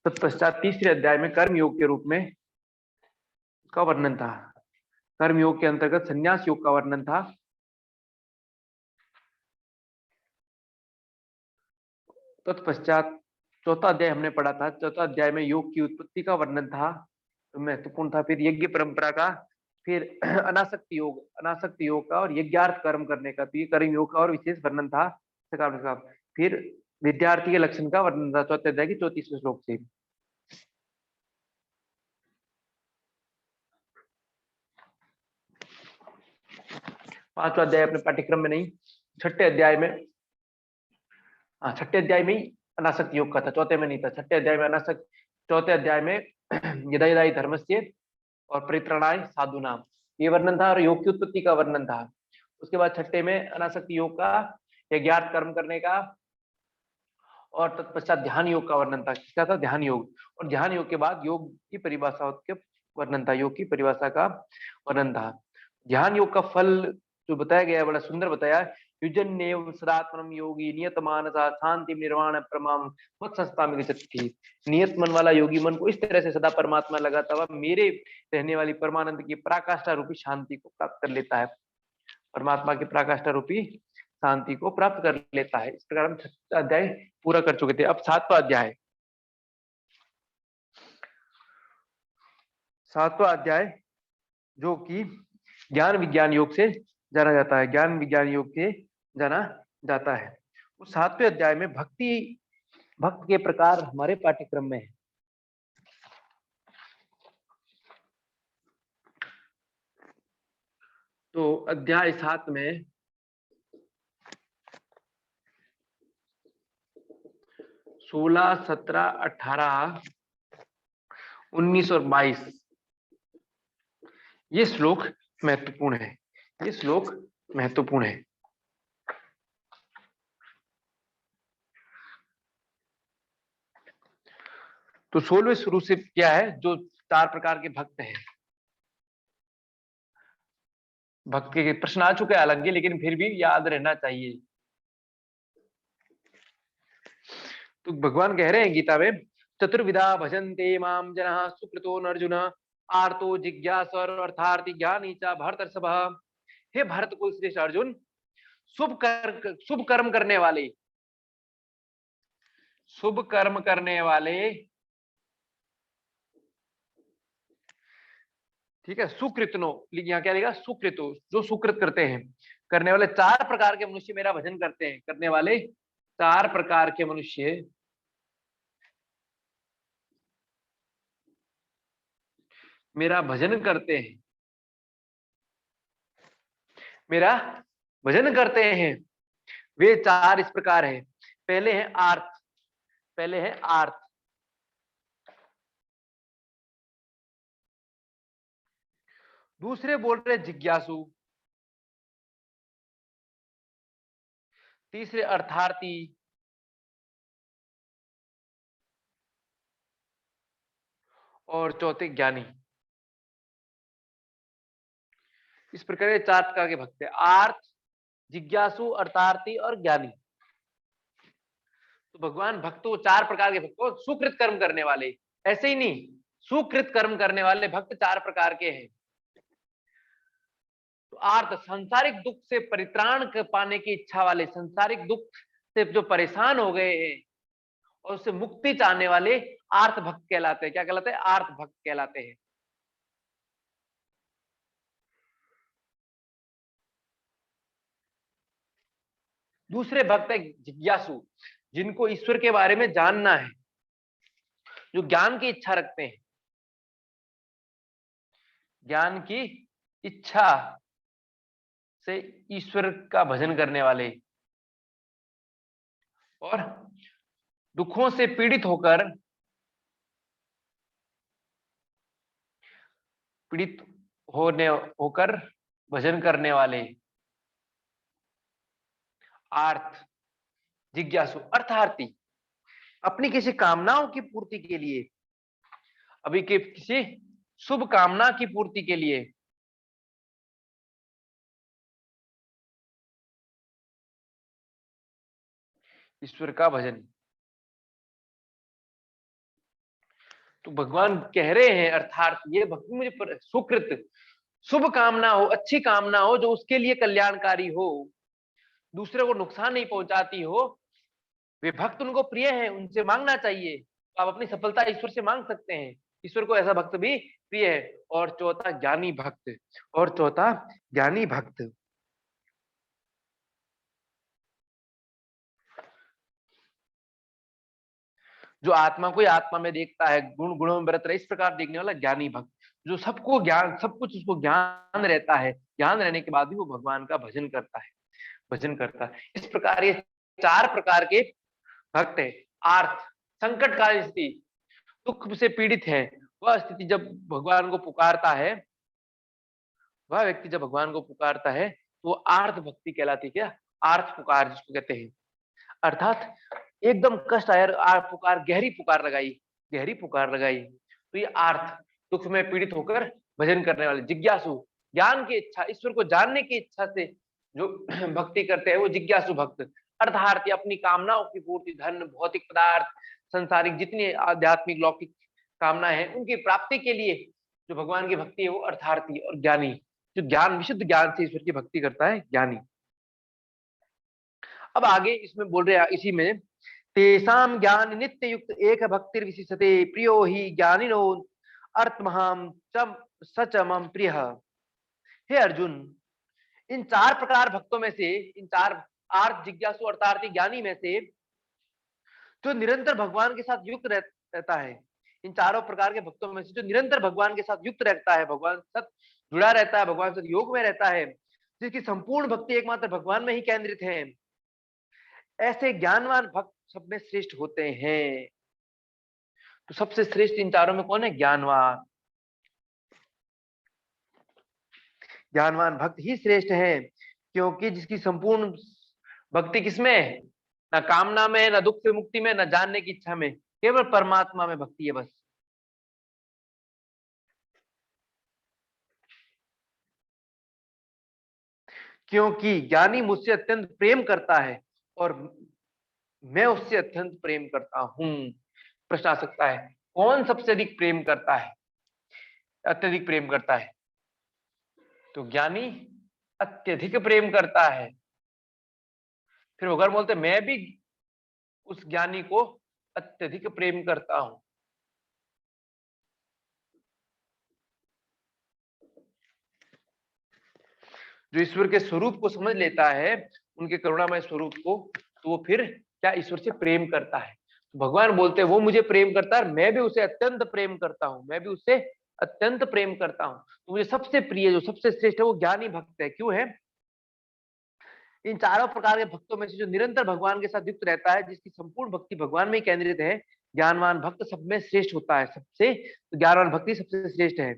तत्पश्चात तीसरे अध्याय में कर्म योग के रूप में का वर्णन था। कर्म योग के अंतर्गत संन्यास योग का वर्णन था। तत्पश्चात चौथा अध्याय हमने पढ़ा था। चौथा अध्याय में योग की उत्पत्ति का वर्णन था, तो महत्वपूर्ण था। फिर यज्ञ परंपरा का, फिर अनासक्त योग का और यज्ञार्थ कर्म करने का, तो ये कर्म योग का और विशेष वर्णन था। फिर विद्यार्थी के लक्षण का वर्णन था चौथे अध्याय की 34वें श्लोक से। पांचवा अध्याय अपने पाठ्यक्रम में नहीं, छठे अध्याय में, छठे अध्याय में ही अनासक्त योग का था, चौथे में नहीं था। छठे अध्याय में अनासक्त, चौथे अध्याय में यदा यदा हि धर्मस्य और परित्राणाय साधूनाम, ये वर्णन था और योग की उत्पत्ति का वर्णन था। उसके बाद छठे में अनासक्त योग का, यज्ञार्थ कर्म करने का और तत्पश्चात ध्यान योग का वर्णन था। किसका था? ध्यान योग। और ध्यान योग के बाद योग की परिभाषा के वर्णन था, योग की परिभाषा का वर्णन था। ध्यान योग का फल जो बताया गया है बड़ा सुंदर बताया। युजन्नेव सदात्मनम योगी नियत मानसा शांति निर्वाण प्रमाम मत संस्था में गच्छति। नियत मन वाला योगी मन को इस तरह से सदा परमात्मा लगाता हुआ मेरे रहने वाली परमानंद की पराकाष्ठा रूपी शांति को प्राप्त कर लेता है। परमात्मा की पराकाष्ठा रूपी शांति को प्राप्त कर लेता है। इस प्रकार हम छठा अध्याय पूरा कर चुके थे। अब सातवां अध्याय, सातवां अध्याय जो कि ज्ञान विज्ञान योग से जाना जाता है, ज्ञान विज्ञान योग से जाना जाता है। उस सातवें अध्याय में भक्त के प्रकार हमारे पाठ्यक्रम में है। तो अध्याय 7 में 16, 17, 18, 19 और 22 ये श्लोक महत्वपूर्ण है। ये श्लोक महत्वपूर्ण है। तो 16वें शुरू से क्या है, जो 4 प्रकार के भक्त हैं। भक्त के प्रश्न आ चुके हैं अलग, लेकिन फिर भी याद रहना चाहिए। तो भगवान कह रहे हैं गीता में, चतुर्विधा भजन्ते माम जनः सुकृतो अर्जुन आर्तो जिज्ञासुर अर्थार्थी ज्ञानी च भरतर्षभ। हे भरत कुल श्रेष्ठ अर्जुन, शुभ कर्म करने वाले, शुभ कर्म करने वाले, ठीक है, सुकृतनो, यहाँ क्या लिखा? सुकृतो, जो सुकृत करते हैं, करने वाले 4 प्रकार के मनुष्य मेरा भजन करते हैं। करने वाले 4 प्रकार के मनुष्य मेरा भजन करते हैं, मेरा भजन करते हैं। वे 4 इस प्रकार हैं। पहले है आर्थ, पहले है आर्थ, दूसरे बोल रहे जिज्ञासु, तीसरे अर्थार्थी, और चौथे ज्ञानी। इस प्रकार 4 प्रकार के भक्त हैं, आर्थ, जिज्ञासु, अर्थार्थी और ज्ञानी। तो भगवान भक्तों 4 प्रकार के भक्तों, सुकृत कर्म करने वाले, ऐसे ही नहीं, सुकृत कर्म करने वाले भक्त 4 प्रकार के हैं। तो आर्थ, सांसारिक दुख से परित्राण पाने की इच्छा वाले, सांसारिक दुख से जो परेशान हो गए हैं और उससे मुक्ति चाहने वाले आर्थ भक्त कहलाते हैं। क्या कहलाते हैं? आर्थ भक्त कहलाते हैं। दूसरे भक्त है जिज्ञासु, जिनको ईश्वर के बारे में जानना है, जो ज्ञान की इच्छा रखते हैं, ज्ञान की इच्छा से ईश्वर का भजन करने वाले और दुखों से पीड़ित होकर भजन करने वाले आर्थ, जिज्ञासु, अर्थार्थी, अपनी किसी कामनाओं की पूर्ति के लिए, अभी के किसी शुभ कामना की पूर्ति के लिए ईश्वर का भजन। तो भगवान कह रहे हैं अर्थात ये भक्ति मुझे सुकृत शुभ कामना हो, अच्छी कामना हो, जो उसके लिए कल्याणकारी हो, दूसरे को नुकसान नहीं पहुंचाती हो, वे भक्त उनको प्रिय हैं, उनसे मांगना चाहिए। तो आप अपनी सफलता ईश्वर से मांग सकते हैं, ईश्वर को ऐसा भक्त भी प्रिय है। और चौथा ज्ञानी भक्त, और चौथा ज्ञानी भक्त। जो आत्मा को ही आत्मा में देखता है, गुण गुणों में बरत रहे, इस प्रकार देखने वाला ज्ञानी भक्त, जो सबको ज्ञान, सब कुछ उसको ज्ञान रहता है, ज्ञान रहने के बाद भी वो भगवान का भजन करता है, भजन करता है। इस प्रकार ये चार प्रकार के भक्त है। आर्थ, संकट कालीन स्थिति, दुख से पीड़ित है, वह स्थिति जब भगवान को पुकारता है, वह व्यक्ति जब भगवान को पुकारता है तो वो आर्थ भक्ति कहलाती है। क्या? आर्थ पुकार जिसको कहते हैं, अर्थात एकदम कष्ट आया, पुकार, गहरी पुकार लगाई, गहरी पुकार लगाई, तो ये आर्थ, दुख में पीड़ित होकर भजन करने वाले। जिज्ञासु, ज्ञान की इच्छा, ईश्वर को जानने की इच्छा से जो भक्ति करते हैं वो जिज्ञासु भक्त। अर्थार्थी, अपनी कामनाओं की पूर्ति, धन, भौतिक पदार्थ, संसारिक जितनी आध्यात्मिक लौकिक कामना है उनकी प्राप्ति के लिए जो भगवान की भक्ति है वो अर्थार्थी। और ज्ञानी, जो ज्ञान, विशुद्ध ज्ञान से ईश्वर की भक्ति करता है, ज्ञानी। अब आगे इसमें बोल रहे हैं इसी में, तेषां ज्ञान नित्य युक्त एक भक्तिर विशिष्यते प्रियो ही ज्ञानिनो अर्थमहाम चम सच मम प्रिय। हे अर्जुन, इन चार प्रकार भक्तों में से, इन चार आर्थ, जिज्ञासु, अर्थार्थी, ज्ञानी में से जो निरंतर भगवान के साथ युक्त रहता है, इन चारों प्रकार के भक्तों में से जो निरंतर भगवान के साथ युक्त रहता है, भगवान के साथ जुड़ा रहता है, भगवान के साथ योग में रहता है, जिसकी संपूर्ण भक्ति एकमात्र भगवान में ही केंद्रित है, ऐसे ज्ञानवान भक्त सब में श्रेष्ठ होते हैं। तो सबसे श्रेष्ठ इन चारों में कौन है? ज्ञानवान। ज्ञानवान भक्त ही श्रेष्ठ है, क्योंकि जिसकी संपूर्ण भक्ति किसमें है? ना कामना में, ना दुख से मुक्ति में, ना जानने की इच्छा में, केवल परमात्मा में भक्ति है बस। क्योंकि ज्ञानी मुझसे अत्यंत प्रेम करता है और मैं उससे अत्यंत प्रेम करता हूं। प्रश्न आ सकता है, कौन सबसे अधिक प्रेम करता है, अत्यधिक प्रेम करता है? तो ज्ञानी अत्यधिक प्रेम करता है। फिर भगवान बोलते मैं भी उस ज्ञानी को अत्यधिक प्रेम करता हूं। जो ईश्वर के स्वरूप को समझ लेता है, उनके करुणामय स्वरूप को, तो वो फिर क्या ईश्वर से प्रेम करता है। तो भगवान बोलते हैं वो मुझे प्रेम करता है, मैं भी उसे अत्यंत प्रेम करता हूं, मैं भी उससे अत्यंत प्रेम करता हूं। तो मुझे सबसे प्रिय, जो सबसे श्रेष्ठ है, वो ज्ञानी भक्त है। क्यों है? इन चारों प्रकार के भक्तों में से जो निरंतर भगवान के साथ युक्त रहता है, जिसकी संपूर्ण भक्ति भगवान में ही केंद्रित है, ज्ञानवान भक्त सब में श्रेष्ठ होता है। सबसे तो ज्ञानवान भक्ति सबसे श्रेष्ठ है।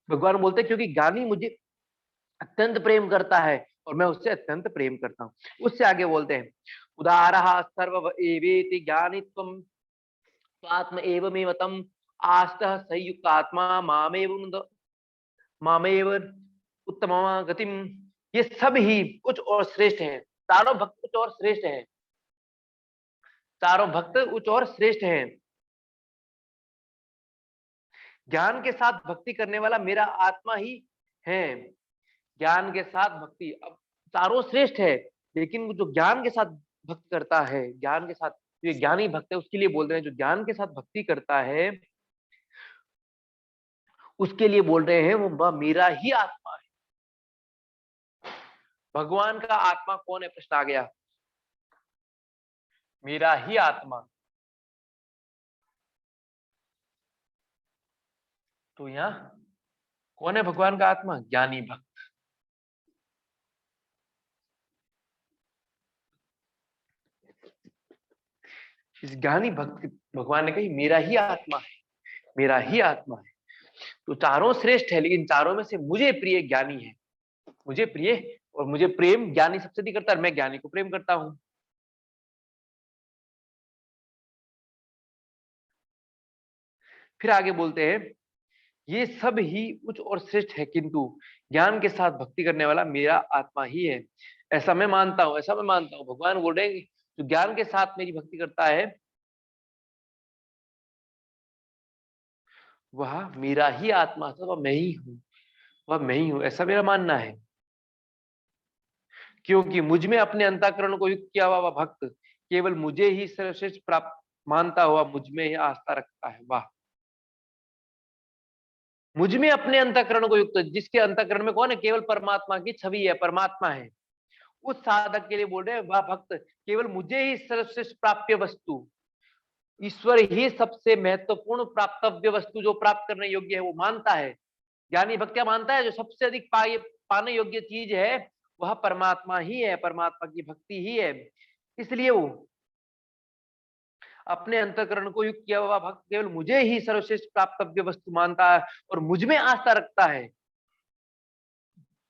भगवान बोलते हैं क्योंकि ज्ञानी मुझे अत्यंत प्रेम करता है और मैं उससे अत्यंत प्रेम करता हूं। उससे आगे बोलते हैं, उदारः सर्व एवेति ज्ञानित्वम स्वात्म एवमेव तम आस्तः संयुक्त आत्मा मामेव उत्तम गतिम। ये सब ही कुछ और श्रेष्ठ हैं, चारों भक्त कुछ और श्रेष्ठ हैं, चारों भक्त उच्च और श्रेष्ठ हैं। ज्ञान के साथ भक्ति करने वाला मेरा आत्मा ही है। ज्ञान के साथ भक्ति, अब चारों श्रेष्ठ है, लेकिन जो ज्ञान के साथ भक्त करता है, ज्ञान के साथ, जो ज्ञानी भक्त है उसके लिए बोल रहे हैं, जो ज्ञान के साथ भक्ति करता है उसके लिए बोल रहे हैं वो मेरा ही आत्मा है। भगवान का आत्मा कौन है? प्रश्न आ गया। मेरा ही आत्मा। तो यहाँ कौन है भगवान का आत्मा? ज्ञानी भक्त। इस ज्ञानी भक्त भगवान ने कही मेरा ही आत्मा है, मेरा ही आत्मा है। तो चारों श्रेष्ठ है, लेकिन चारों में से मुझे प्रिय ज्ञानी है, मुझे प्रिय, और मुझे प्रेम ज्ञानी सबसे अधिक करता है, मैं ज्ञानी को प्रेम करता हूं। फिर आगे बोलते हैं, ये सब ही उच्च और श्रेष्ठ है, किंतु ज्ञान के साथ भक्ति करने वाला मेरा आत्मा ही है। ऐसा मैं मानता हूँ, ऐसा मैं मानता हूँ। भगवान बोल रहे हैं जो ज्ञान के साथ मेरी भक्ति करता है वह मेरा ही आत्मा था, वह मैं ही हूँ, वह मैं ही हूँ, ऐसा मेरा मानना है। क्योंकि मुझ में अपने अंतःकरण को युक्त किया हुआ वह भक्त केवल मुझे ही सर्वश्रेष्ठ प्राप्त मानता हुआ मुझ में ही आस्था रखता है। वाह, मुझ में अपने अंतःकरण को युक्त, जिसके अंतःकरण में कौन है? केवल परमात्मा की छवि है, परमात्मा है। उस साधक के लिए बोल रहे हैं वह भक्त केवल मुझे ही सर्वश्रेष्ठ प्राप्य वस्तु, ईश्वर ही सबसे महत्वपूर्ण प्राप्तव्य वस्तु जो प्राप्त करने योग्य है वो मानता है। ज्ञानी भक्त क्या मानता है? जो सबसे अधिक पाने योग्य चीज है वह परमात्मा ही है, परमात्मा की भक्ति ही है। इसलिए वो अपने अंतःकरण को युक्त किया हुआ भक्त केवल मुझे ही सर्वश्रेष्ठ प्राप्तव्य वस्तु मानता है और मुझ में आस्था रखता है।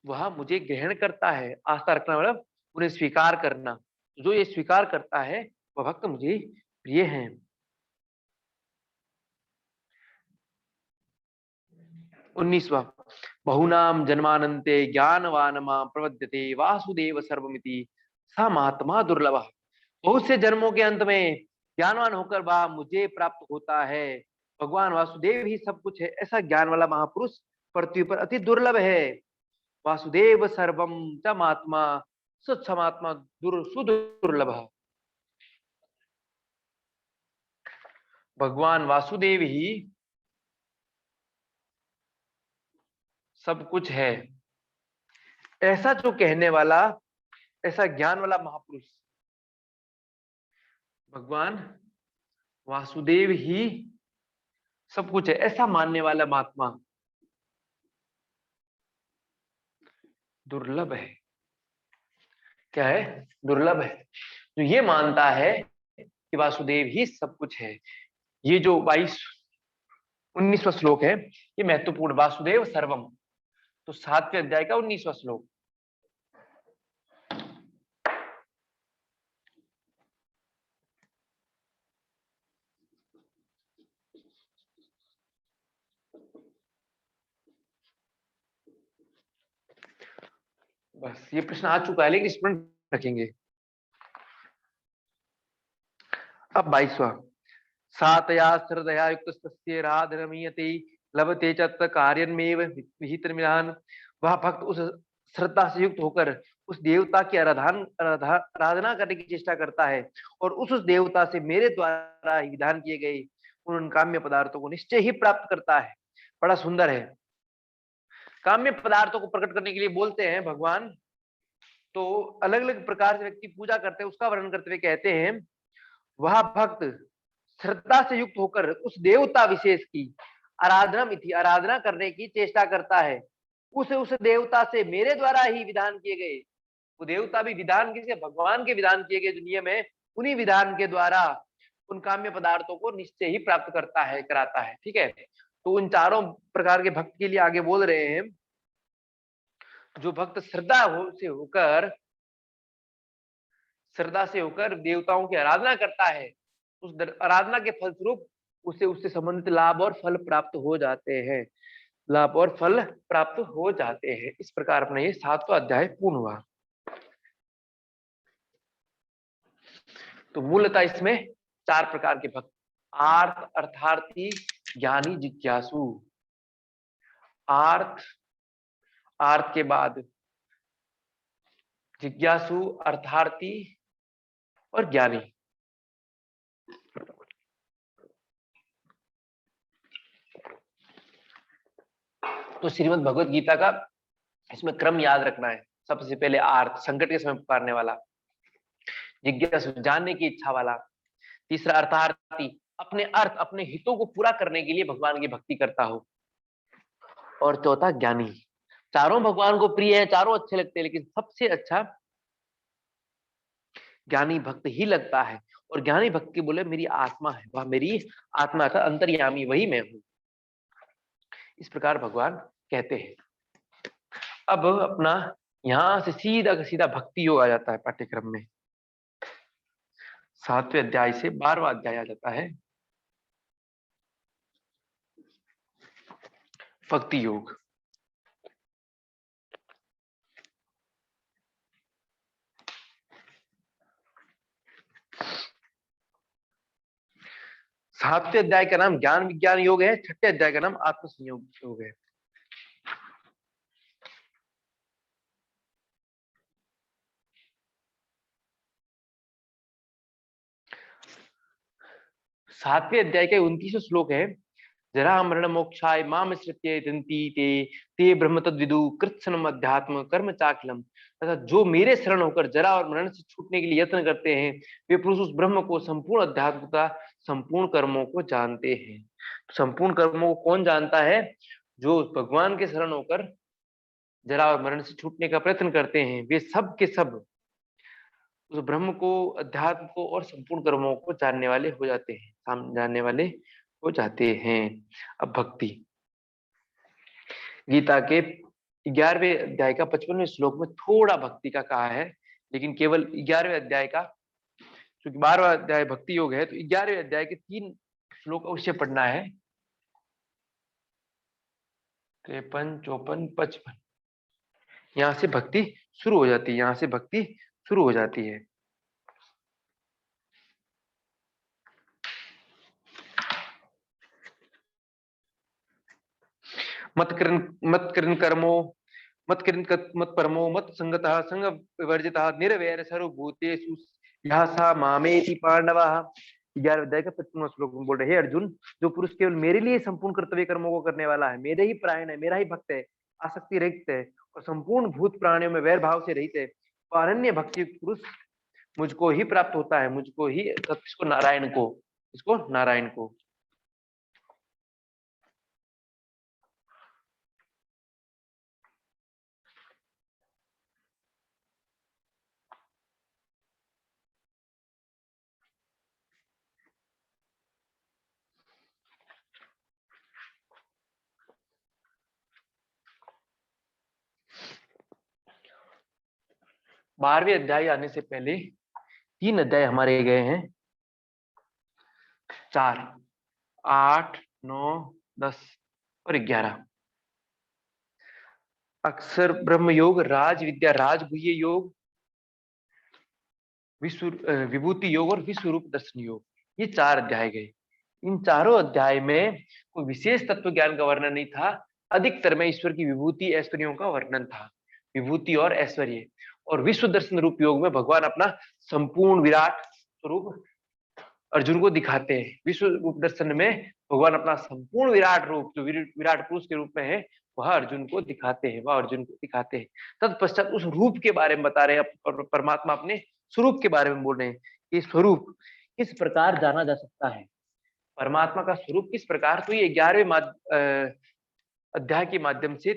वह मुझे ग्रहण करता है। आस्था रखना मतलब उन्हें स्वीकार करना। जो ये स्वीकार करता है वह भक्त मुझे प्रिय है। 19वां, बहुनाम जन्मानन्ते ज्ञानवान मां प्रवद्यते वासुदेव सर्वमिति स महात्मा दुर्लभ। बहुत से जन्मों के अंत में ज्ञानवान होकर वह मुझे प्राप्त होता है। भगवान वासुदेव ही सब कुछ है, ऐसा ज्ञान वाला महापुरुष पृथ्वी पर अति दुर्लभ है। वासुदेव सर्वम च महात्मा सुक्षमात्मा सुदुर्लभ। भगवान वासुदेव ही सब कुछ है, ऐसा जो कहने वाला, ऐसा ज्ञान वाला महापुरुष भगवान वासुदेव ही सब कुछ है, ऐसा मानने वाला महात्मा दुर्लभ है। क्या है? दुर्लभ है। जो ये मानता है कि वासुदेव ही सब कुछ है। ये जो 19वां श्लोक है ये महत्वपूर्ण, वासुदेव सर्वम, तो 7वें अध्याय का 19वां श्लोक। बस ये प्रश्न आ चुका है लेकिन स्मरण रखेंगे। अब 22वां, सातया श्रद्धया युक्तस्य राधरमीयते लभते च कार्यन्मेव विहितमिहान। वह भक्त उस श्रद्धा से युक्त होकर उस देवता की आराधना करने की चेष्टा करता है और उस देवता से मेरे द्वारा ही विधान किए गए उन काम्य पदार्थों को निश्चय ही प्राप्त करता है। बड़ा सुंदर है। काम्य पदार्थों को प्रकट करने के लिए बोलते हैं भगवान, तो अलग अलग प्रकार से व्यक्ति पूजा करते हैं, उसका वर्णन करते हुए कहते हैं वह भक्त श्रद्धा से युक्त होकर उस देवता विशेष की आराधना करने की चेष्टा करता है। उस देवता से मेरे द्वारा ही विधान किए गए, वो देवता भी विधान किसे? भगवान के विधान किए गए जो नियम है उन्हीं विधान के द्वारा उन काम्य पदार्थों को निश्चय ही प्राप्त करता है, कराता है। ठीक है, तो उन चारों प्रकार के भक्त के लिए आगे बोल रहे हैं, जो भक्त श्रद्धा से होकर देवताओं की आराधना करता है, उस आराधना के फलस्वरूप उसे उससे संबंधित लाभ और फल प्राप्त हो जाते हैं, लाभ और फल प्राप्त हो जाते हैं। इस प्रकार अपना ये 7वां अध्याय पूर्ण हुआ। तो मूलतः इसमें 4 प्रकार के भक्त, आर्त, अर्थार्थी, ज्ञानी, जिज्ञासु। आर्त, आर्त के बाद जिज्ञासु, अर्थार्थी और ज्ञानी। तो श्रीमद् भगवत गीता का इसमें क्रम याद रखना है। सबसे पहले आर्त, संकट के समय पुकारने वाला। जिज्ञासु, जानने की इच्छा वाला। तीसरा अर्थार्थी, अपने अर्थ, अपने हितों को पूरा करने के लिए भगवान की भक्ति करता हो। और चौथा ज्ञानी। चारों भगवान को प्रिय है, चारों अच्छे लगते हैं, लेकिन सबसे अच्छा ज्ञानी भक्त ही लगता है। और ज्ञानी भक्त की बोले मेरी आत्मा है, वह मेरी आत्मा था, अंतर्यामी वही मैं हूं। इस प्रकार भगवान कहते हैं। अब अपना यहां से सीधा का सीधा भक्ति योग आ जाता है पाठ्यक्रम में। 7वें अध्याय से 12वां अध्याय आ जाता है भक्ति योग। सातवें अध्याय का नाम ज्ञान विज्ञान योग है, छठे अध्याय का नाम आत्म संयोग योग है। सातवें अध्याय का 29वां श्लोक है, जरा मरण मोक्षाय माम श्रुत्य दंती ते ते ब्रह्म तद्विदु कृत्सनम अध्यात्म कर्म चाखिलम। तथा जो मेरे शरण होकर जरा और मरण से छूटने के लिए यत्न करते हैं, वे पुरुष उस ब्रह्म को, संपूर्ण अध्यात्म का, संपूर्ण कर्मों को जानते हैं। संपूर्ण कर्मों को कौन जानता है? जो भगवान के शरण होकर जरा और मरण से छूटने का प्रयत्न करते हैं, वे सब के सब उस ब्रह्म को, अध्यात्म को और संपूर्ण कर्मों को जानने वाले हो जाते हैं, जानने वाले हो जाते हैं। अब भक्ति, गीता के 11वें अध्याय का 55वें श्लोक में थोड़ा भक्ति का कहा है, लेकिन केवल 11वें अध्याय का, क्योंकि 12वां अध्याय भक्ति योग है, तो 11वें अध्याय के 3 श्लोक अवश्य पढ़ना है। 53, 54, 55, यहाँ से भक्ति शुरू हो जाती है, यहाँ से भक्ति शुरू हो जाती है। मत करण कर्मो मत परमो मत संगतः संग विवर्जितः निर्वैर सर्वभूतेषु यः सा मामेति पांडवः। 11वें अध्याय का 55वां श्लोक में बोल रहे हैं, अर्जुन, जो पुरुष केवल मेरे लिए संपूर्ण कर्तव्य कर्मों को करने वाला है, मेरे ही परायण है, मेरा ही भक्त है, आसक्ति रहित है और संपूर्ण भूत प्राणियों में वैर भाव से रहित है, अनन्य भक्ति पुरुष मुझको ही प्राप्त होता है, मुझको ही, इसको नारायण को, इसको नारायण को। बारहवें अध्याय आने से पहले 3 अध्याय हमारे गए हैं, 4, 8, 9, 10 और 11। अक्षर ब्रह्म योग, राज विद्या राजगुह्य योग, विश्व विभूति योग और विश्व रूप दर्शन योग, ये 4 अध्याय गए। इन चारों अध्याय में कोई विशेष तत्व ज्ञान का वर्णन नहीं था, अधिकतर में ईश्वर की विभूति ऐश्वर्यों का वर्णन था, विभूति और ऐश्वर्य। और विश्व दर्शन रूप योग में भगवान अपना संपूर्ण विराट स्वरूप अर्जुन को दिखाते हैं। विश्व रूप दर्शन में भगवान अपना संपूर्ण विराट रूप, जो विराट पुरुष के रूप में है, वह अर्जुन को दिखाते हैं, वह अर्जुन को दिखाते हैं। तत्पश्चात उस रूप के बारे में बता रहे हैं, और परमात्मा अपने स्वरूप के बारे में बोल रहे हैं कि स्वरूप किस प्रकार जाना जा सकता है, परमात्मा का स्वरूप किस प्रकार। तो ये 11वें अध्याय के माध्यम से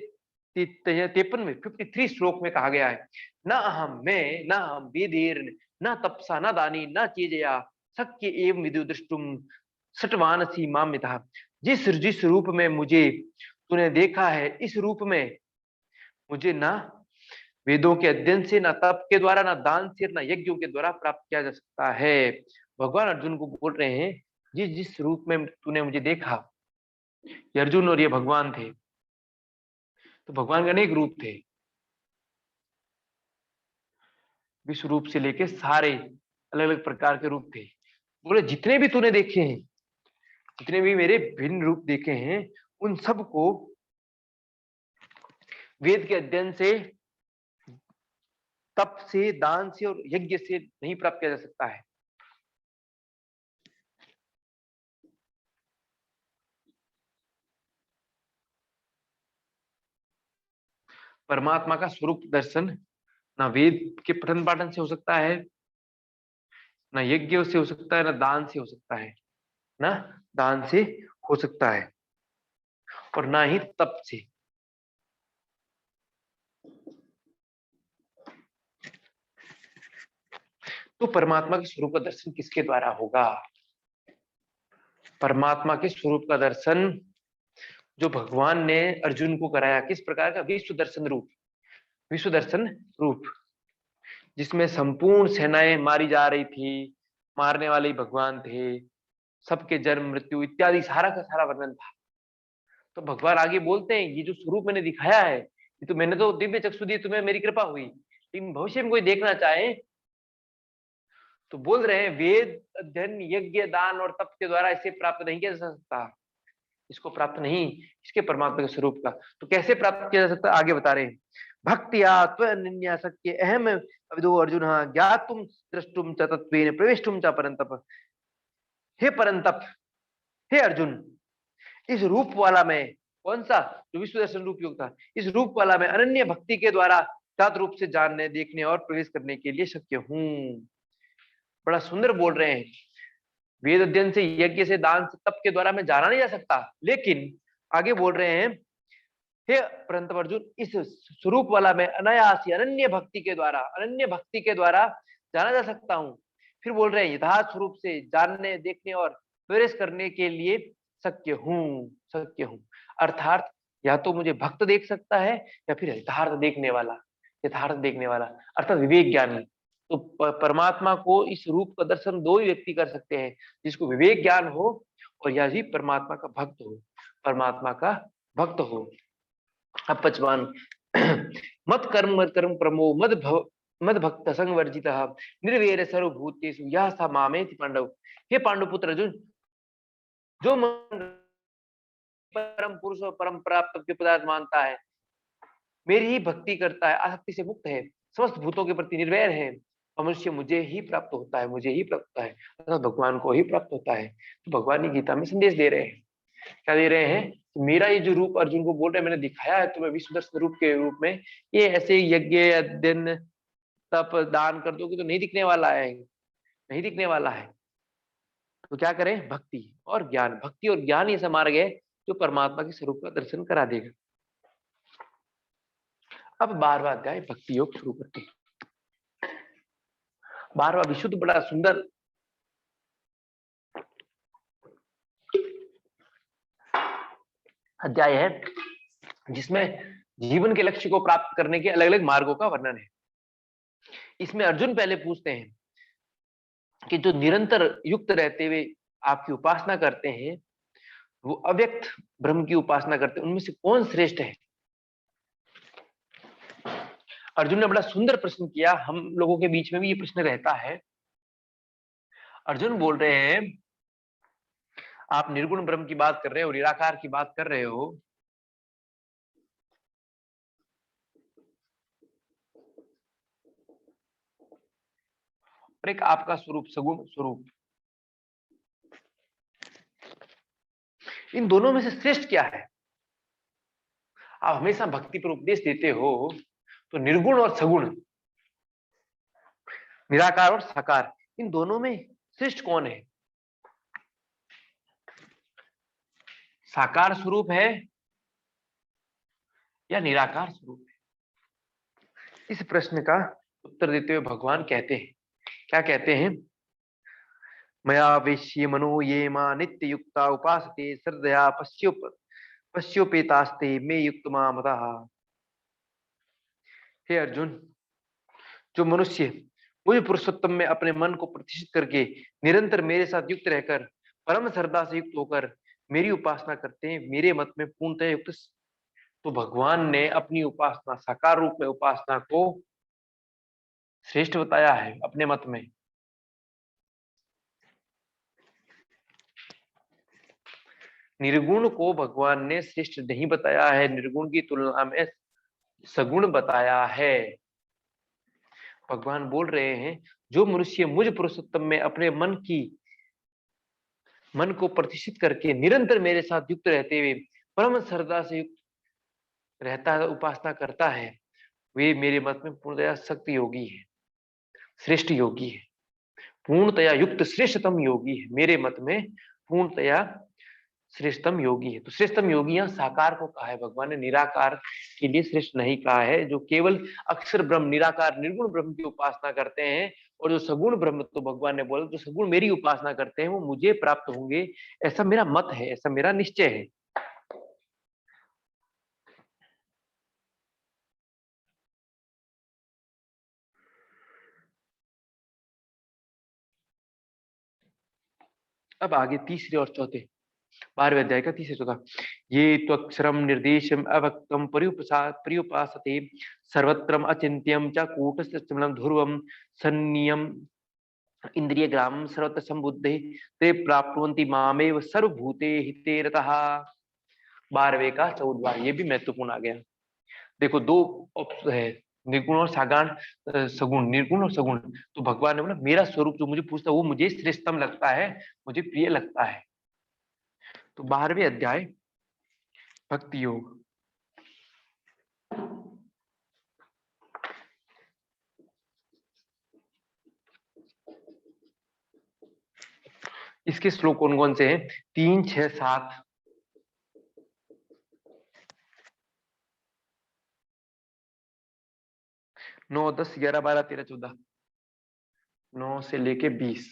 53 श्लोक में कहा गया है, न अहम मैं, न हम वेदेर, न तपसा, न दानी, न चेजया शक्य एवं विदु दृष्टुम सटवानसी माम्यता। जिस रूप में मुझे तूने देखा है, इस रूप में मुझे ना वेदों के अध्ययन से, ना तप के द्वारा, ना दान से, ना यज्ञों के द्वारा प्राप्त किया जा सकता है। भगवान अर्जुन को बोल रहे हैं, जिस जिस रूप में तूने मुझे देखा, ये अर्जुन और ये भगवान थे, तो भगवान के अनेक रूप थे, विश्व रूप से लेके सारे अलग अलग प्रकार के रूप थे। बोले जितने भी तूने देखे हैं, जितने भी मेरे भिन्न रूप देखे हैं, उन सबको वेद के अध्ययन से, तप से, दान से और यज्ञ से नहीं प्राप्त किया जा सकता है। परमात्मा का स्वरूप दर्शन ना वेद के पठन पाठन से हो सकता है, ना यज्ञ से हो सकता है, ना दान से हो सकता है, ना दान से हो सकता है, और ना ही तप से। तो परमात्मा के स्वरूप का दर्शन किसके द्वारा होगा? परमात्मा के स्वरूप का दर्शन जो भगवान ने अर्जुन को कराया, किस प्रकार का? विश्व दर्शन रूप, विश्व दर्शन रूप, जिसमें संपूर्ण सेनाएं मारी जा रही थी, मारने वाले भगवान थे, सबके जन्म मृत्यु इत्यादि सारा का सारा वर्णन था। तो भगवान आगे बोलते हैं, ये जो स्वरूप मैंने दिखाया है, ये तो मैंने तो दिव्य चक्षु दी, तुम्हें मेरी कृपा हुई, लेकिन भविष्य में कोई देखना चाहे तो बोल रहे हैं वेद अध्ययन यज्ञ दान और तप के द्वारा इसे प्राप्त नहीं किया जा सकता, इसको प्राप्त नहीं, इसके परमात्मा के स्वरूप का। तो कैसे प्राप्त किया जा सकता, आगे बता रहे हैं। भक्तिया त्वन्या शक्य अहम अविदो अर्जुन ज्ञातुम द्रष्टुम च तत्वेन प्रविष्टुम च परंतप। हे परंतप, हे अर्जुन, इस रूप वाला मैं, कौन सा, जो विश्व दर्शन रूप योग था, इस रूप वाला मैं अनन्य भक्ति के द्वारा तत् रूप से जानने, देखने और प्रवेश करने के लिए शक्य हूं। बड़ा सुंदर बोल रहे हैं, वेद अध्ययन से, यज्ञ से, दान से, तप के द्वारा मैं जाना नहीं जा सकता, लेकिन आगे बोल रहे हैं, हे परंतप अर्जुन, इस स्वरूप वाला मैं अनायास अनन्य भक्ति के द्वारा, अनन्य भक्ति के द्वारा जाना जा सकता हूं। फिर बोल रहे हैं यथार्थ स्वरूप से जानने, देखने और प्रवेश करने के लिए शक्य हूं, शक्य हूं। अर्थात या तो मुझे भक्त देख सकता है या फिर यथार्थ देखने वाला, यथार्थ देखने वाला अर्थात विवेक ज्ञानी। तो परमात्मा को इस रूप का दर्शन दो ही व्यक्ति कर सकते हैं, जिसको विवेक ज्ञान हो और या ही परमात्मा का भक्त हो, परमात्मा का भक्त हो। अब 55 मत कर्म कर्म प्रमो मद भक्त संवर्जित निर्वेर सर्वभूतेषु यह स मामेति पांडव। हे पांडुपुत्र अर्जुन, जो परम पुरुष और परम प्राप्त पदार्थ मानता है, मेरी ही भक्ति करता है, आसक्ति से मुक्त है, समस्त भूतों के प्रति निर्वैर है, मनुष्य मुझे ही प्राप्त होता है, मुझे ही प्राप्त होता है, अर्थात भगवान को ही प्राप्त होता है। तो भगवान ही गीता में संदेश दे रहे हैं, क्या दे रहे हैं, मेरा ये जो रूप अर्जुन को बोल रहे हैं, मैंने दिखाया है तुम्हें विश्व दर्शन रूप के रूप में, ये ऐसे यज्ञ अध्ययन तप दान कर दोगे तो नहीं दिखने वाला है, नहीं दिखने वाला है। तो क्या करें, भक्ति और ज्ञान, भक्ति और ज्ञान ऐसा मार्ग है जो परमात्मा के स्वरूप का दर्शन करा देगा। अब 12वां अध्याय भक्ति योग शुरू करते हैं। 12वां विशुद्ध बड़ा सुंदर अध्याय है, जिसमें जीवन के लक्ष्य को प्राप्त करने के अलग अलग मार्गों का वर्णन है। इसमें अर्जुन पहले पूछते हैं कि जो निरंतर युक्त रहते हुए आपकी उपासना करते हैं, वो अव्यक्त ब्रह्म की उपासना करते हैं, उनमें से कौन श्रेष्ठ है। अर्जुन ने बड़ा सुंदर प्रश्न किया, हम लोगों के बीच में भी ये प्रश्न रहता है। अर्जुन बोल रहे हैं, आप निर्गुण ब्रह्म की बात कर रहे हो, निराकार की बात कर रहे हो, और एक आपका स्वरूप सगुण स्वरूप, इन दोनों में से श्रेष्ठ क्या है। आप हमेशा भक्ति पर उपदेश देते हो, तो निर्गुण और सगुण, निराकार और साकार, इन दोनों में श्रेष्ठ कौन है। साकार स्वरूप है या निराकार स्वरूप है। इस प्रश्न का उत्तर देते हुए भगवान कहते हैं, क्या कहते हैं, मया वेश्य मनो ये मा नित्य युक्ता उपासते श्रद्धया पश्योपेतास्ते मे युक्त मतः। हे अर्जुन, जो मनुष्य मुझे पुरुषोत्तम में अपने मन को प्रतिष्ठित करके निरंतर मेरे साथ युक्त रहकर परम श्रद्धा से युक्त होकर मेरी उपासना करते हैं, मेरे मत में पूर्णतः युक्त, तो भगवान ने अपनी उपासना, साकार रूप में उपासना को श्रेष्ठ बताया है अपने मत में। निर्गुण को भगवान ने श्रेष्ठ नहीं बताया है, निर्गुण की तुलना में सगुण बताया है। भगवान बोल रहे हैं, जो मनुष्य मुझ पुरुषोत्तम में अपने मन को प्रतिष्ठित करके निरंतर मेरे साथ युक्त रहते हुए परम श्रद्धा से युक्त रहता है, उपासना करता है, वे मेरे मत में पूर्णतया शक्ति योगी है, श्रेष्ठ योगी है, पूर्णतया युक्त श्रेष्ठतम योगी है, मेरे मत में पूर्णतया श्रेष्ठतम योगी है। तो श्रेष्ठतम योगी यहाँ साकार को कहा है भगवान ने, निराकार के लिए श्रेष्ठ नहीं कहा है। जो केवल अक्षर ब्रह्म, निराकार निर्गुण ब्रह्म की उपासना करते हैं, और जो सगुण ब्रह्म, तो भगवान ने बोला जो सगुण मेरी उपासना करते हैं वो मुझे प्राप्त होंगे, ऐसा मेरा मत है, ऐसा मेरा निश्चय है। अब आगे तीसरे और चौथे 12वें अध्याय का तीसरे चौथा, ये त्वक्षरम निर्देशम अवक्तम पर्युपासते सर्वत्रम अचिंत्यम च कूटस्थम ध्रुवम सन्नियम इंद्रिय ग्राम सर्वत्र संबुद्धे ते प्राप्नुवन्ति मामेव सर्वभूते हिते रतः। 12वें का 14वां, ये भी महत्वपूर्ण आ गया। देखो दो ऑप्शन है, निर्गुण और सागान, सगुण, निर्गुण और सगुण। तो भगवान ने बोला मेरा स्वरूप जो मुझे पूछता है वो मुझे श्रेष्ठतम लगता है, मुझे प्रिय लगता है। तो 12वें अध्याय भक्ति योग। इसके श्लोक कौन कौन से हैं? 3, 6, 7, 9, 10, 11, 12, 13, 14, 9 से लेके 20,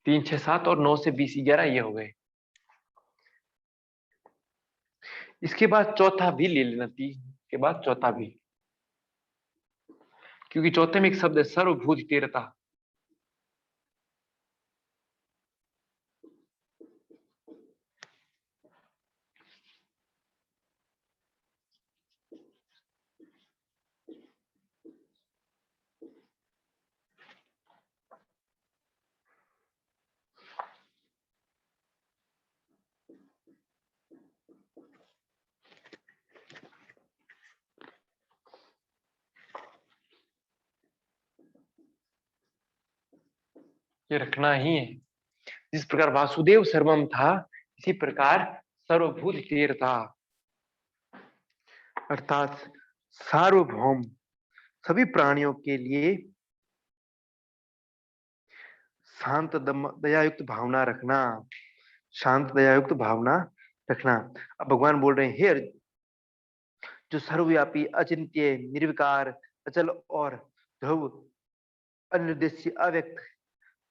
3, 6, 7 और 9 से 20, 11 ये हो गए। इसके बाद चौथा भी ले लेना, 3 के बाद चौथा भी, क्योंकि चौथे में एक शब्द है सर्वभूत तेरता। ये रखना ही है। जिस प्रकार वासुदेव सर्वम था, इसी प्रकार सर्वभूत तेरता, अर्थात सार्वभौम, सभी प्राणियों के लिए शांत दयायुक्त भावना रखना, शांत दयायुक्त भावना रखना। अब भगवान बोल रहे हैं हे जो सर्वव्यापी, अचिंत्य, निर्विकार, अचल और ध्रुव, अनिर्देश्य, अव्यक्त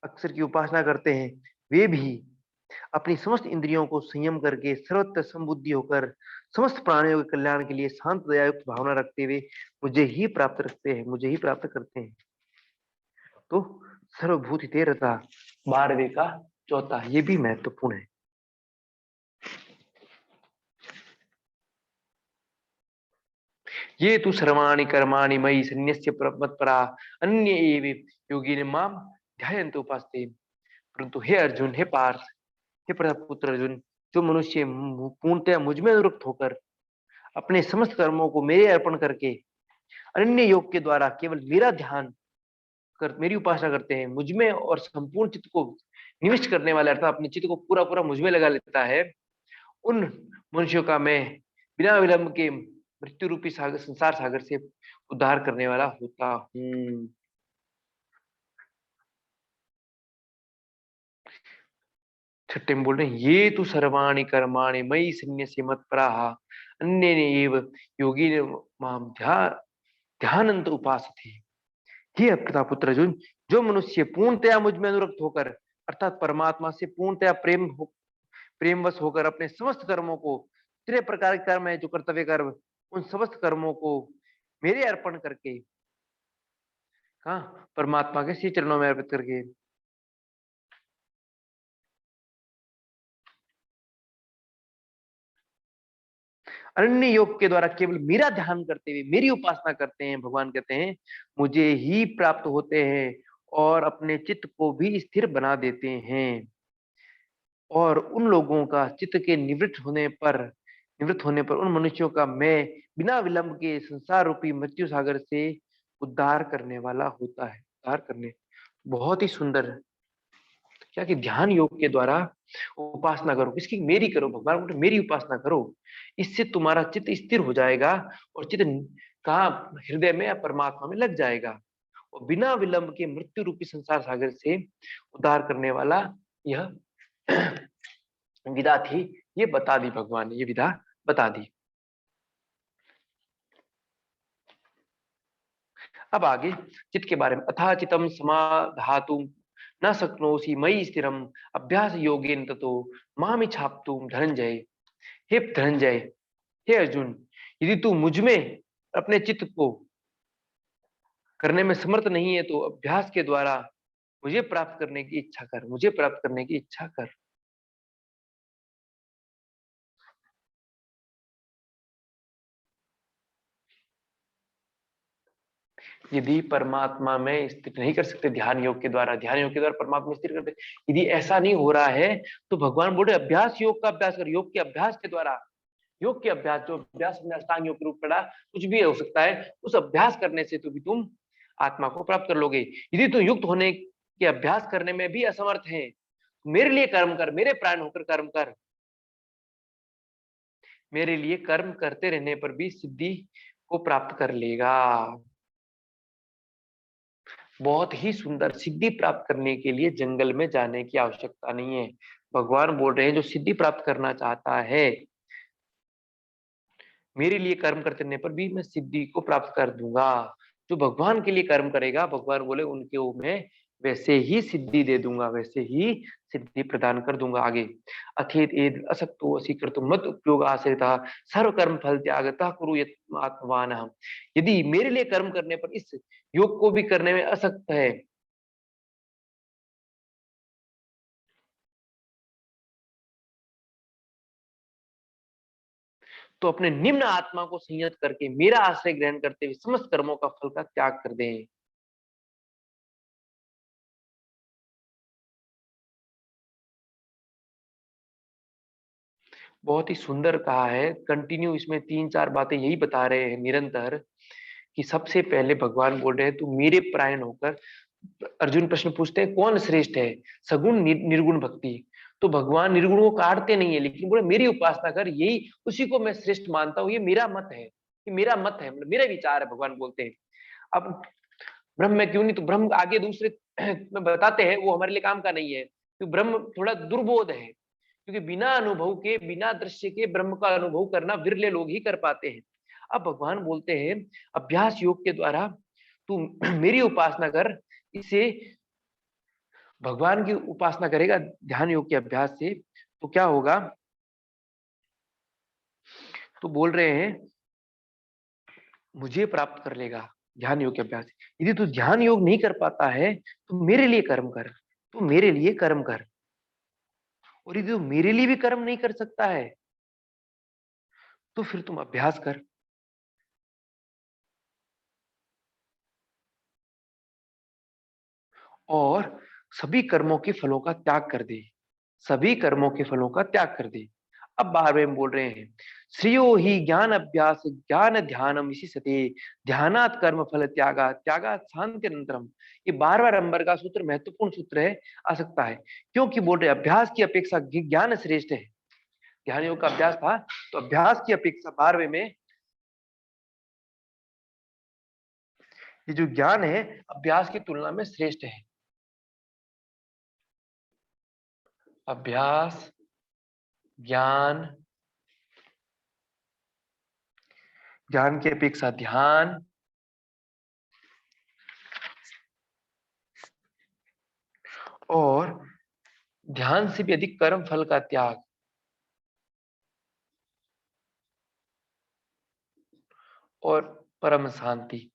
अक्षर की उपासना करते हैं, वे भी अपनी समस्त इंद्रियों को संयम करके सर्वत्र संबुद्धि होकर समस्त प्राणियों के कल्याण के लिए शांत दयायुक्त भावना रखते हुए मुझे ही प्राप्त रखते हैं, मुझे ही प्राप्त करते हैं। तो सर्वभूत हितेरता 12वें का चौथा, ये भी महत्वपूर्ण है। ये तु सर्वाणि कर्माणि मयि सन्न्यस्य मत्परा अन्य एव योगिन माम ध्यायन्त उपासते। परंतु हे अर्जुन, हे पार्थ, हे प्रतापुत्र अर्जुन, जो मनुष्य पूर्णतया मुझ में अनुरक्त होकर अपने समस्त कर्मों को मेरे अर्पण करके अनन्य योग के द्वारा केवल मेरा ध्यान कर मेरी उपासना करते हैं, मुझ में और संपूर्ण चित्त को निविष्ट करने वाले, अर्थात अपने चित्त को पूरा पूरा मुझ में लगा लेता है, उन मनुष्यों का मैं बिना विलंब के मृत्यु रूपी सागर, संसार सागर से उद्धार करने वाला होता हूँ। छठे में बोल रहे हैं ये तु सर्वाणि कर्माणि मयि सन्न्यस्य मत्पराः अन्येनैव योगिन माम ध्यानन्त उपासते। हे प्रतापुत्र अर्जुन, जो मनुष्य पूर्णतया मुझ में अनुरक्त होकर, अर्थात परमात्मा से पूर्णतया प्रेमवश होकर अपने समस्त कर्मों को, जितने प्रकार के कर्म है, जो कर्तव्य कर्म, उन समस्त कर्मों को मेरे अर्पण करके, हाँ, परमात्मा के श्री चरणों में अर्पित करके, अनन्य योग के द्वारा केवल मेरा ध्यान करते हुए मेरी उपासना करते हैं, भगवान कहते हैं मुझे ही प्राप्त होते हैं और अपने चित्त को भी स्थिर बना देते हैं। और उन लोगों का चित्त के निवृत्त होने पर उन मनुष्यों का मैं बिना विलंब के संसार रूपी मृत्यु सागर से उद्धार करने वाला होता है। उद्धार करने, बहुत ही सुंदर क्या कि ध्यान योग के द्वारा उपासना करो, किसकी? मेरी करो। भगवान बोलते मेरी उपासना करो, इससे तुम्हारा चित्त स्थिर हो जाएगा और चित्त कहाँ? हृदय में या परमात्मा में लग जाएगा और बिना विलंब के मृत्यु रूपी संसार सागर से उद्धार करने वाला यह विधा थी। ये बता दी भगवान ने, ये विधा बता दी। अब आगे चित्त के बारे में, अथा चितम समाधातुम न शक्नोषि मयि स्थिरम अभ्यास योगेन ततो माम इच्छाप्तुम धनंजय। हे धनंजय, हे अर्जुन, यदि तू मुझ में अपने चित्त को करने में समर्थ नहीं है तो अभ्यास के द्वारा मुझे प्राप्त करने की इच्छा कर, मुझे प्राप्त करने की इच्छा कर। यदि परमात्मा में स्थिर नहीं कर सकते ध्यान योग के द्वारा, ध्यान योग के द्वारा परमात्मा स्थिर करते, यदि ऐसा नहीं हो रहा है तो भगवान बोल रहे अभ्यास योग का अभ्यास कर, योग के अभ्यास के द्वारा, योग के अभ्यास, जो अभ्यास में अष्टांग योग के रूप पड़ा, कुछ भी हो सकता है, उस अभ्यास करने से तो भी तुम आत्मा को प्राप्त कर लोगे। यदि तुम युक्त होने के अभ्यास करने में भी असमर्थ है, मेरे लिए कर्म कर, मेरे प्राण होकर कर्म कर, मेरे लिए कर्म करते रहने पर भी सिद्धि को प्राप्त कर लेगा। बहुत ही सुंदर। सिद्धि प्राप्त करने के लिए जंगल में जाने की आवश्यकता नहीं है। भगवान बोल रहे हैं जो सिद्धि प्राप्त करना चाहता है, मेरे लिए कर्म करते रहने पर भी मैं सिद्धि को प्राप्त कर दूंगा। जो भगवान के लिए कर्म करेगा, भगवान बोले उनके मैं वैसे ही सिद्धि दे दूंगा, वैसे ही सिद्धि प्रदान कर दूंगा। आगे अथेत एद असक्तो असि कर्तुम मत उपयोग आश्रिता सर्व कर्म फल त्यागता कुरु आत्मवान। यदि मेरे लिए कर्म करने पर इस योग को भी करने में असक्त है, तो अपने निम्न आत्मा को संयत करके मेरा आश्रय ग्रहण करते हुए समस्त कर्मों का फल का त्याग कर दें। बहुत ही सुंदर कहा है। कंटिन्यू इसमें 3-4 बातें यही बता रहे हैं निरंतर, कि सबसे पहले भगवान बोल रहे हैं तू मेरे परायण होकर। अर्जुन प्रश्न पूछते हैं कौन श्रेष्ठ है, सगुण निर्गुण भक्ति। तो भगवान निर्गुण को काटते नहीं है, लेकिन बोले मेरी उपासना कर, यही उसी को मैं श्रेष्ठ मानता हूं, ये मेरा मत है, ये मेरा मत है, मतलब मेरा विचार है, भगवान बोलते हैं। अब ब्रह्म में क्यों नहीं, तो ब्रह्म आगे दूसरे में बताते हैं, वो हमारे लिए काम का नहीं है, तो ब्रह्म थोड़ा दुर्बोध है, क्योंकि बिना अनुभव के, बिना दृश्य के ब्रह्म का अनुभव करना विरले लोग ही कर पाते हैं। अब भगवान बोलते हैं अभ्यास योग के द्वारा तू मेरी उपासना कर, इससे भगवान की उपासना करेगा ध्यान योग के अभ्यास से, तो क्या होगा, तो बोल रहे हैं मुझे प्राप्त कर लेगा ध्यान योग के अभ्यास से। यदि तू ध्यान योग नहीं कर पाता है तो मेरे लिए कर्म कर, तू मेरे लिए कर्म कर। और यदि तू मेरे लिए भी कर्म नहीं कर सकता है तो फिर तुम अभ्यास कर। और सभी कर्मों के फलों का त्याग कर दे, सभी कर्मों के फलों का त्याग कर दे। अब बार बार हम बोल रहे हैं श्रेयो ही ज्ञान अभ्यास ज्ञान ध्यानम इसी सते ध्यानात कर्म फल त्यागा त्यागा शांति अनंतरम। ये बार बार अंबर का सूत्र महत्वपूर्ण सूत्र है, आ सकता है, क्योंकि बोल रहे अभ्यास की अपेक्षा ज्ञान श्रेष्ठ है। ध्यान योग का अभ्यास था, तो अभ्यास की अपेक्षा 12वें में ये जो ज्ञान है अभ्यास की तुलना में श्रेष्ठ है। अभ्यास, ज्ञान, ज्ञान की अपेक्षा ध्यान, और ध्यान से भी अधिक कर्म फल का त्याग, और परम शांति।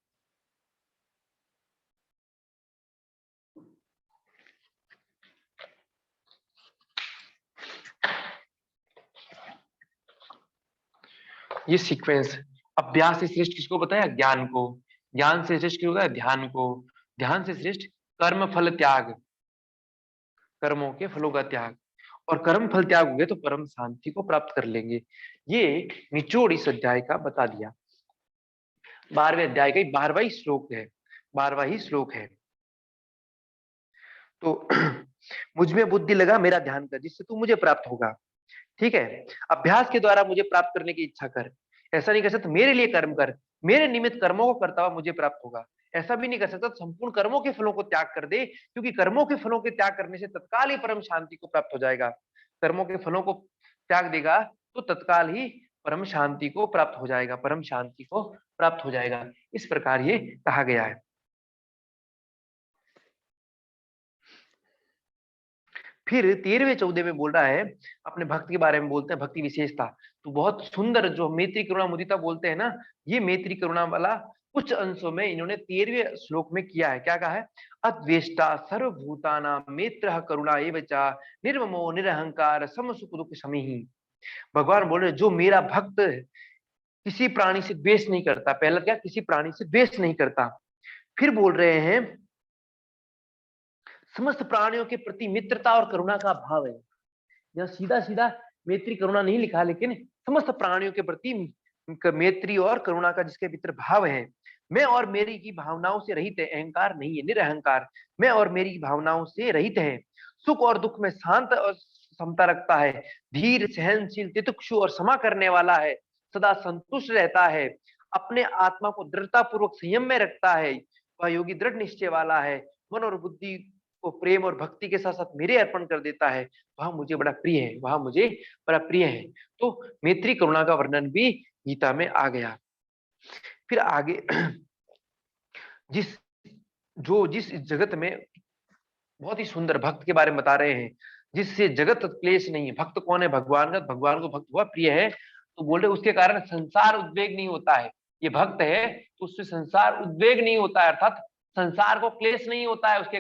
ये सीक्वेंस, अभ्यास से श्रेष्ठ किसको बताया, ज्ञान को, ज्ञान से श्रेष्ठ किसको बताया, ध्यान को, ध्यान से श्रेष्ठ कर्म फल त्याग, कर्मों के फलों का त्याग, और कर्म फल त्याग हो गए तो परम शांति को प्राप्त कर लेंगे। ये निचोड़ इस अध्याय का बता दिया। 12वें अध्याय का 12वां ही श्लोक है, 12वां ही श्लोक है। तो मुझ में बुद्धि लगा मेरा ध्यान कर, जिससे तू मुझे प्राप्त होगा। ठीक है, अभ्यास के द्वारा मुझे प्राप्त करने की इच्छा कर, ऐसा नहीं कर सकता मेरे लिए कर्म कर, मेरे निमित्त कर्मों को करता हुआ मुझे प्राप्त होगा, ऐसा भी नहीं कर सकता संपूर्ण कर्मों के फलों को त्याग कर दे, क्योंकि कर्मों के फलों के त्याग करने से तत्काल ही परम शांति को प्राप्त हो जाएगा। कर्मों के फलों को त्याग देगा तो तत्काल ही परम शांति को प्राप्त हो जाएगा, परम शांति को प्राप्त हो जाएगा। इस प्रकार ये कहा गया है। फिर 13वें 14वें में बोल रहा है, अपने भक्त के बारे में बोलते हैं, भक्ति विशेषता। तो बहुत सुंदर जो मैत्री करुणा मुदिता बोलते हैं ना, ये मैत्री करुणा वाला कुछ अंशों में इन्होंने 13वें श्लोक में किया है। क्या कहा है, अद्वेष्टा सर्वभूतानां मित्रः करुणा एव च निर्ममो निरहंकार सम सुख दुख समिहि। भगवान बोल रहे जो मेरा भक्त किसी प्राणी से द्वेष नहीं करता, पहला क्या, किसी प्राणी से द्वेष नहीं करता, फिर बोल रहे हैं समस्त प्राणियों के प्रति मित्रता और करुणा का भाव है। यहाँ सीधा सीधा मैत्री करुणा नहीं लिखा, लेकिन समस्त प्राणियों के प्रति मैत्री और करुणा का जिसके भीतर भाव है। मैं और मेरी की भावनाओं से रहित है, अहंकार नहीं है, निरअहंकार। मैं और मेरी भावनाओं से रहित है, सुख और दुख में शांत और समता रखता है, धीर, सहनशील, तितिक्षु और क्षमा करने वाला है, सदा संतुष्ट रहता है, अपने आत्मा को दृढ़ता पूर्वक संयम में रखता है, वह योगी दृढ़ निश्चय वाला है, मन और बुद्धि को प्रेम और भक्ति के साथ साथ मेरे अर्पण कर देता है, वह मुझे बड़ा प्रिय है, वह मुझे बड़ा प्रिय है। तो मैत्री करुणा का वर्णन भी गीता में आ गया। फिर आगे जिस जगत में बहुत ही सुंदर भक्त के बारे में बता रहे हैं, जिससे जगत क्लेश नहीं है। भक्त कौन है? भगवान का। भगवान को भक्त हुआ प्रिय है, तो बोल रहे उसके कारण संसार उद्वेग नहीं होता है। ये भक्त है तो उससे संसार उद्वेग नहीं होता है, अर्थात संसार को क्लेश नहीं होता है उसके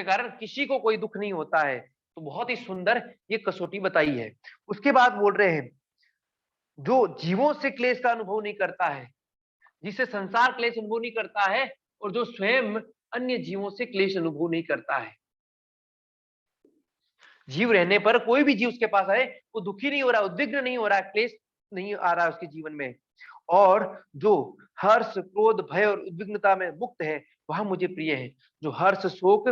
कारण किसी को कोई दुख नहीं होता है। तो बहुत ही सुंदर ये कसौटी बताई है। उसके बाद बोल रहे हैं जो जीवों से क्लेश का अनुभव नहीं करता है, जिससे संसार क्लेश अनुभव नहीं करता है, और जो स्वयं अन्य जीवों से क्लेश अनुभव नहीं करता है। जीव रहने पर कोई भी जीव उसके पास आए वो दुखी नहीं हो रहा, उद्विग्न नहीं हो रहा, क्लेश नहीं आ रहा उसके जीवन में। और जो हर्ष, क्रोध, भय और उद्विग्नता में मुक्त है वह मुझे प्रिय है। जो हर्ष, शोक,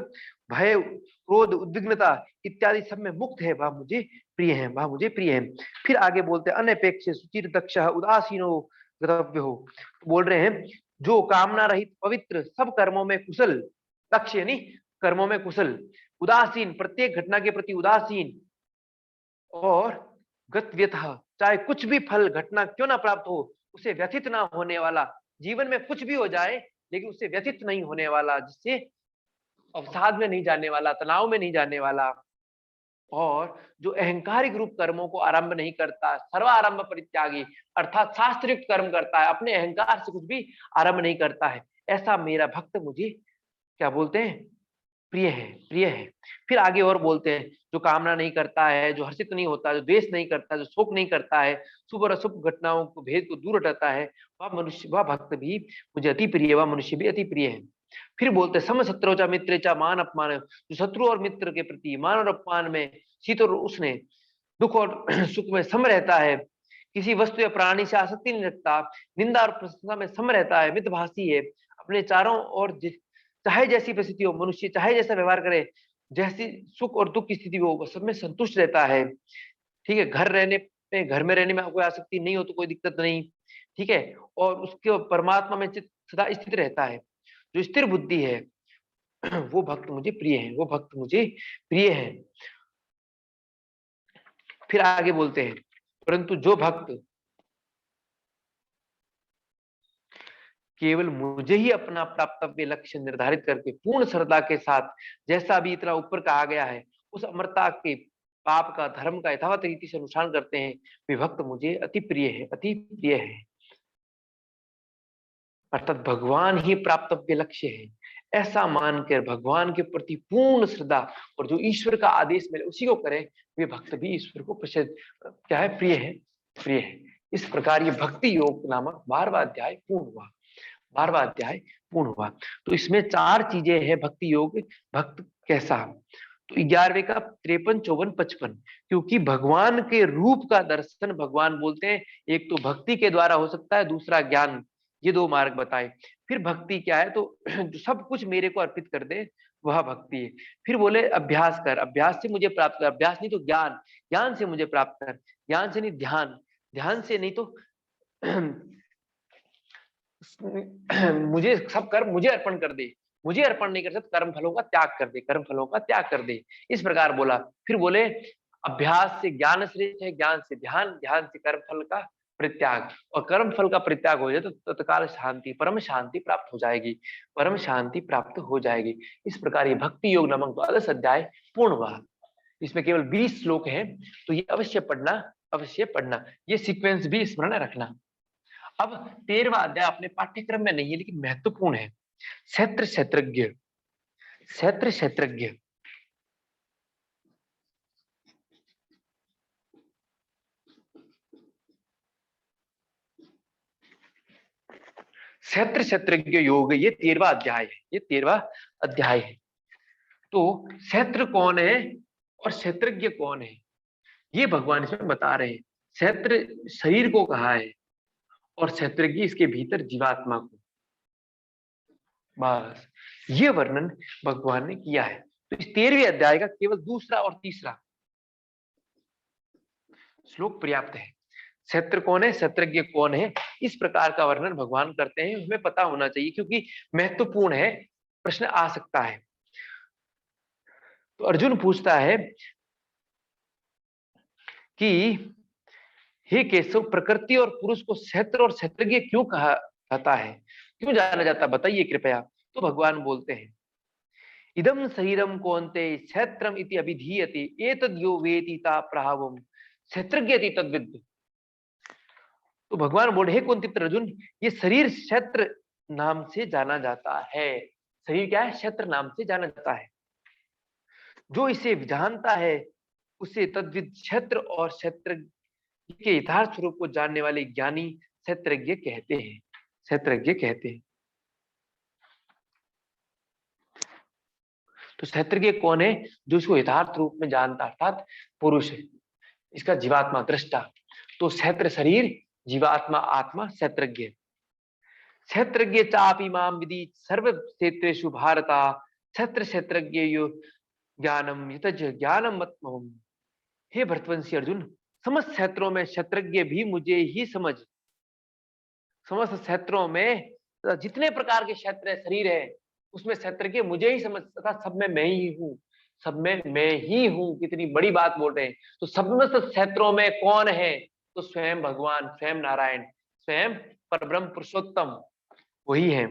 भय, क्रोध, उद्विग्नता इत्यादि सब में मुक्त है वह मुझे प्रिय है, वह मुझे प्रिय है। फिर आगे बोलते हैं अनपेक्ष, सुचिर, दक्ष, उदासीनो गतव्य हो। बोल रहे हैं जो कामना रहित, पवित्र, सब कर्मों में कुशल, दक्ष यानी कर्मों में कुशल, उदासीन, प्रत्येक घटना के प्रति उदासीन, और गतव्यतः, चाहे कुछ भी फल घटना क्यों ना प्राप्त हो उसे व्यथित ना होने वाला। जीवन में कुछ भी हो जाए लेकिन उससे व्यथित नहीं होने वाला, जिससे अवसाद में नहीं जाने वाला, तनाव में नहीं जाने वाला। और जो अहंकारिक रूप कर्मों को आरंभ नहीं करता, सर्वारंभ परित्यागी, अर्थात शास्त्रयुक्त कर्म करता है, अपने अहंकार से कुछ भी आरंभ नहीं करता है, ऐसा मेरा भक्त मुझे क्या बोलते हैं? प्रिय है, प्रिय है। फिर आगे और बोलते हैं जो कामना नहीं करता है, जो हर्षित नहीं होता, जो द्वेष नहीं करता, जो शोक नहीं करता है, शुभ और अशुभ घटनाओं को, भेद को दूर हटाता है, वह मनुष्य, वह भक्त भी मुझे अति प्रिय है, वह मनुष्य भी अति प्रिय है। फिर बोलते हैं सम शत्रुचा मित्रेचा मान अपमान, जो शत्रु और मित्र के प्रति मान और अपमान में, शीत और उष्ण, दुख और सुख में सम रहता है, किसी वस्तु या प्राणी से आसक्ति नहीं रखता, निंदा और प्रशंसा में सम रहता है, मितभाषी है, अपने चारों ओर चाहे जैसी परिस्थिति हो, मनुष्य चाहे जैसा व्यवहार करे, जैसी सुख और दुख की स्थिति हो, वह सब में संतुष्ट रहता है। ठीक है, घर में रहने में कोई आसक्ति नहीं हो तो कोई दिक्कत नहीं। ठीक है, और उसके परमात्मा में चित्त सदा स्थित रहता है। जो स्थिर बुद्धि है वो भक्त मुझे प्रिय है, वो भक्त मुझे प्रिय है। फिर आगे बोलते हैं परंतु जो भक्त केवल मुझे ही अपना प्राप्तव्य लक्ष्य निर्धारित करके पूर्ण श्रद्धा के साथ, जैसा भी इतना ऊपर कहा गया है, उस अमरता के, पाप का, धर्म का यथावत रीति से अनुष्ठान करते हैं, वे भक्त मुझे अति प्रिय है, अति प्रिय है। अर्थात भगवान ही प्राप्तव्य लक्ष्य है, ऐसा मानकर भगवान के प्रति पूर्ण श्रद्धा, और जो ईश्वर का आदेश मिले उसी को करें, वे भक्त भी ईश्वर को प्रसिद्ध क्या है? प्रिय है, प्रिय है। इस प्रकार ये भक्ति योग नामक 12वां अध्याय पूर्ण हुआ। 12वां अध्याय पूर्ण हुआ। तो इसमें 4 चीजें हैं भक्ति योग। भक्त कैसा? तो 11वें का 53, 54, 55, क्योंकि भगवान के रूप का दर्शन भगवान बोलते हैं, एक तो भक्ति के द्वारा हो सकता है, दूसरा ज्ञान, ये 2 मार्ग बताए। फिर भक्ति क्या है? तो जो सब कुछ मेरे को अर्पित कर दे वह भक्ति है। फिर बोले अभ्यास कर, अभ्यास से मुझे प्राप्त कर, अभ्यास नहीं तो ज्ञान, ज्ञान से मुझे प्राप्त कर, ज्ञान से नहीं ध्यान, ध्यान से नहीं तो मुझे सब कर्म मुझे अर्पण कर दे, मुझे अर्पण नहीं कर सकते, कर्म फलों का त्याग कर दे, कर्म फलों का त्याग कर दे, इस प्रकार बोला। फिर बोले अभ्यास से ज्ञान श्रेष्ठ है, ज्ञान से ध्यान, ध्यान से कर्म फल का परित्याग, और कर्म फल का परित्याग हो जाए तो तत्काल शांति, परम शांति प्राप्त हो जाएगी, परम शांति प्राप्त हो जाएगी। इस प्रकार ये भक्ति योग नामक 12वां अध्याय पूर्ण हुआ। इसमें केवल 20 श्लोक हैं, तो ये अवश्य पढ़ना, अवश्य पढ़ना, ये सीक्वेंस भी स्मरण रखना। अब 13वां अध्याय अपने पाठ्यक्रम में नहीं है लेकिन महत्वपूर्ण है। क्षेत्र क्षेत्रज्ञ, क्षेत्र क्षेत्रज्ञ। क्षेत्र क्षेत्रज्ञ योग, ये 13वां अध्याय है, ये 13वां अध्याय है। तो क्षेत्र कौन है और क्षेत्रज्ञ कौन है, ये भगवान इसमें बता रहे हैं। क्षेत्र शरीर को कहा है और क्षेत्रज्ञ इसके भीतर जीवात्मा को। बस ये वर्णन भगवान ने किया है। तो इस 13वें अध्याय का केवल दूसरा और तीसरा श्लोक पर्याप्त है। क्षेत्र कौन है, क्षेत्रज्ञ कौन है, इस प्रकार का वर्णन भगवान करते हैं, हमें पता होना चाहिए क्योंकि महत्वपूर्ण है, प्रश्न आ सकता है। तो अर्जुन पूछता है कि हे केशव, प्रकृति और पुरुष को क्षेत्र और क्षेत्रज्ञ क्यों कहा जाता है, क्यों जाना जाता, बताइए कृपया। तो भगवान बोलते हैं, इदम शरीरम कौन्ते क्षेत्रम इति अभिधीयते एतद् यो वेति ता प्रभावम क्षेत्रज्ञ इति तद्विद्। तो भगवान बोले, हे कुंती पुत्र अर्जुन, ये शरीर क्षेत्र नाम से जाना जाता है। शरीर क्या है, क्षेत्र नाम से जाना जाता है। जो इसे जानता है उसे तद्विद क्षेत्र और क्षेत्र के यथार्थ स्वरूप को जानने वाले ज्ञानी क्षेत्रज्ञ कहते हैं, क्षेत्रज्ञ कहते हैं। तो क्षेत्रज्ञ कौन है, जो इसको यथार्थ रूप में जानता, अर्थात पुरुष है, इसका जीवात्मा दृष्टा। तो क्षेत्र शरीर, जीवात्मा आत्मा, क्षेत्रज्ञ। क्षेत्रज्ञ चापि माम विदि सर्व क्षेत्रेषु भारता क्षेत्र क्षेत्रज्ञ ज्ञानम यतज ज्ञानम आत्महम। हे भरतवंशी अर्जुन, समस्त क्षेत्रों में क्षेत्रज्ञ भी मुझे ही समझ। समस्त क्षेत्रों में जितने प्रकार के क्षेत्र है, शरीर है, उसमें क्षेत्रज्ञ मुझे ही समझ, तथा सब में मैं ही हूँ, सब में मैं ही हूँ। कितनी बड़ी बात बोल रहे हैं। तो समस्त क्षेत्रों में कौन है, तो स्वयं भगवान, स्वयं नारायण, स्वयं परब्रह्म पुरुषोत्तम, वही है।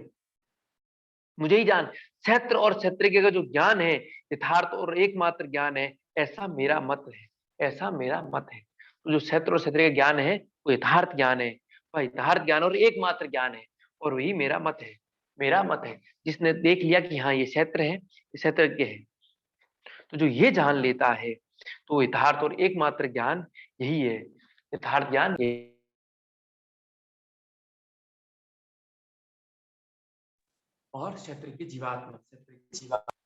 मुझे ही जान। क्षेत्र और क्षेत्रज्ञ का जो ज्ञान है, यथार्थ और एकमात्र ज्ञान है, ऐसा मेरा मत है, ऐसा मेरा मत है। तो जो क्षेत्र और क्षेत्र का ज्ञान है वो यथार्थ ज्ञान है, वह यथार्थ ज्ञान और एकमात्र ज्ञान है, और वही मेरा मत है, मेरा मत है। जिसने देख लिया कि हाँ ये क्षेत्र है, ये क्षेत्रज्ञ है, तो जो ये जान लेता है, तो यथार्थ और एकमात्र ज्ञान यही है, यथार्थ ज्ञान और क्षेत्रज्ञ जीवात्मा, क्षेत्रज्ञ जीवात्मा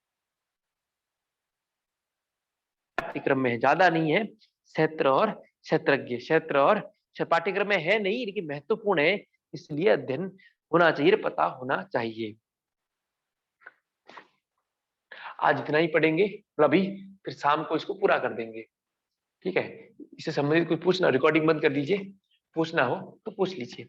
पाठ्यक्रम में है, ज्यादा नहीं है। क्षेत्र और क्षेत्रज्ञ, क्षेत्र और पाठ्यक्रम में है नहीं, लेकिन महत्वपूर्ण है, इसलिए अध्ययन होना चाहिए, पता होना चाहिए। आज इतना ही पढ़ेंगे, अभी फिर शाम को इसको पूरा कर देंगे, ठीक है। इससे संबंधित कोई पूछना, रिकॉर्डिंग बंद कर दीजिए, पूछना हो तो पूछ लीजिए।